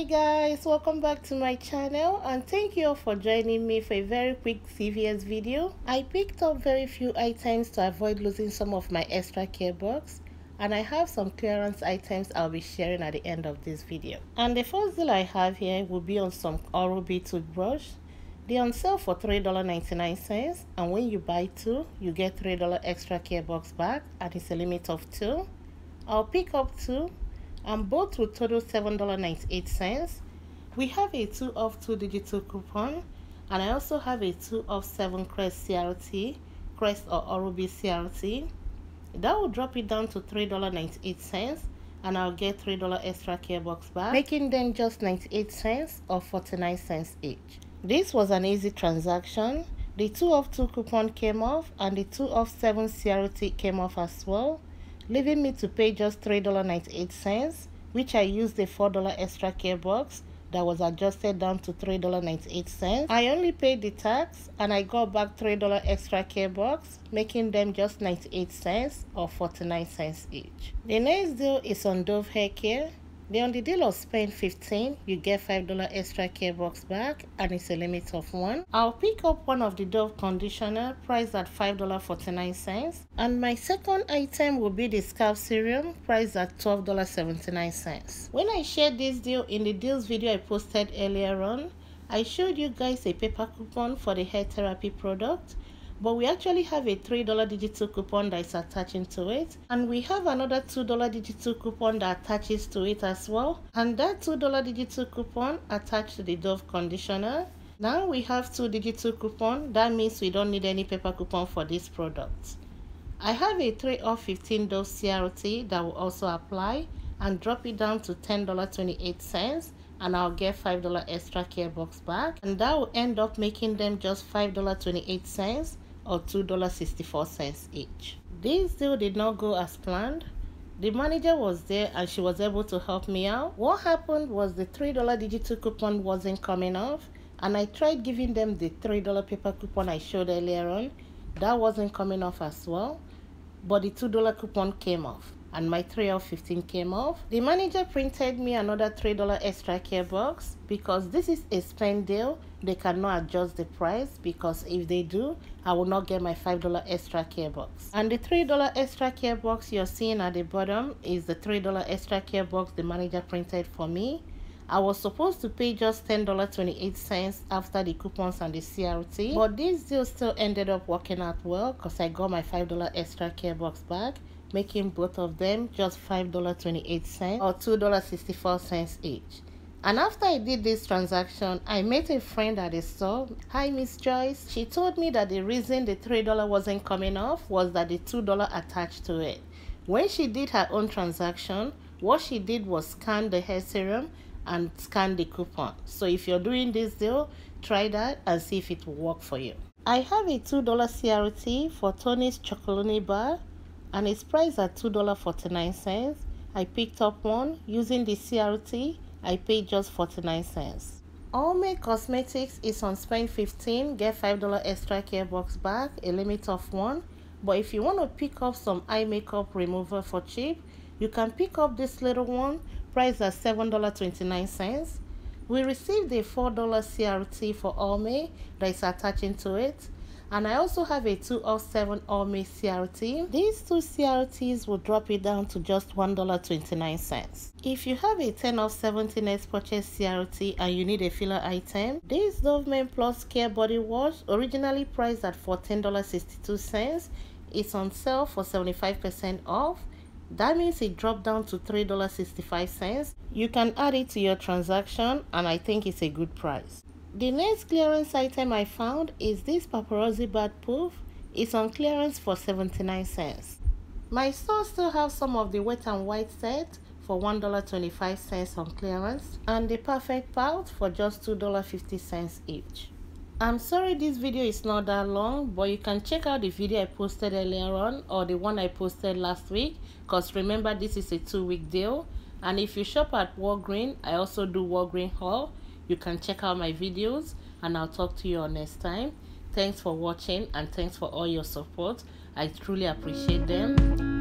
Hi guys, welcome back to my channel and thank you all for joining me for a very quick CVS video. I picked up very few items to avoid losing some of my extra care box, and I have some clearance items I'll be sharing at the end of this video. And the first deal I have here will be on some Oral-B toothbrush. They're on sale for $3.99, and when you buy two, you get $3 extra care box back, and it's a limit of 2. I'll pick up 2. And both will total $7.98. We have a 2 off 2 digital coupon, and I also have a 2 off 7 Crest CRT, Crest or Oral-B CRT. That will drop it down to $3.98, and I'll get $3 extra care box back, making them just 98 cents or 49 cents each. This was an easy transaction. The 2 off 2 coupon came off, and the 2 off 7 CRT came off as well, leaving me to pay just $3.98, which I used a $4 extra care box that was adjusted down to $3.98. I only paid the tax and I got back $3 extra care box, making them just 98 cents or 49 cents each. The next deal is on Dove hair care. On the deal of spend $15, you get $5 extra care box back, and it's a limit of 1. I'll pick up one of the Dove conditioner priced at $5.49, and my second item will be the scalp serum priced at $12.79. When I shared this deal in the deals video I posted earlier on, I showed you guys a paper coupon for the hair therapy product, but we actually have a $3 digital coupon that is attaching to it, and we have another $2 digital coupon that attaches to it as well, and that $2 digital coupon attached to the Dove conditioner. Now we have 2 digital coupon. That means we don't need any paper coupon for this product. I have a 3 off 15 Dove CRT that will also apply and drop it down to $10.28, and I'll get $5 extra care box back, and that will end up making them just $5.28 or $2.64 each. This deal did not go as planned. The manager was there and she was able to help me out. What happened was the $3 digital coupon wasn't coming off, and I tried giving them the $3 paper coupon I showed earlier on. That wasn't coming off as well, but the $2 coupon came off, and my 3 off 15 came off. The manager printed me another $3 extra care box. Because this is a spend deal, they cannot adjust the price, because if they do, I will not get my $5 extra care box. And the $3 extra care box you're seeing at the bottom is the $3 extra care box the manager printed for me. I was supposed to pay just $10.28 after the coupons and the CRT, but this deal still ended up working out well because I got my $5 extra care box back, making both of them just $5.28 or $2.64 each. And after I did this transaction, I met a friend at the store. Hi, Miss Joyce. She told me that the reason the $3 wasn't coming off was that the $2 attached to it. When she did her own transaction, what she did was scan the hair serum and scan the coupon. So if you're doing this deal, try that and see if it will work for you. I have a $2 CRT for Tony's Chocolonely Bar, and it's priced at $2.49. I picked up one using the CRT. I paid just 49 cents. Almay Cosmetics is on spend $15, get $5 extra care box back, a limit of 1. But if you want to pick up some eye makeup remover for cheap, you can pick up this little one, priced at $7.29. We received a $4 CRT for Almay that is attaching to it, and I also have a 2 off 7 Almay CRT. These 2 CRTs will drop it down to just $1.29. If you have a 10 off 70 next purchase CRT and you need a filler item, this Dove Men Plus Care Body Wash, originally priced at $14.62, is on sale for 75% off. That means it dropped down to $3.65. You can add it to your transaction, and I think it's a good price. The next clearance item I found is this Paparazzi Bat Poof. It's on clearance for 79 cents. My store still have some of the Wet n White set for $1.25 on clearance, and the Perfect Pout for just $2.50 each. I'm sorry this video is not that long, but you can check out the video I posted earlier on or the one I posted last week, because remember this is a 2-week deal. And if you shop at Walgreens, I also do Walgreens haul. You can check out my videos, and I'll talk to you all next time. Thanks for watching, and thanks for all your support. I truly appreciate them.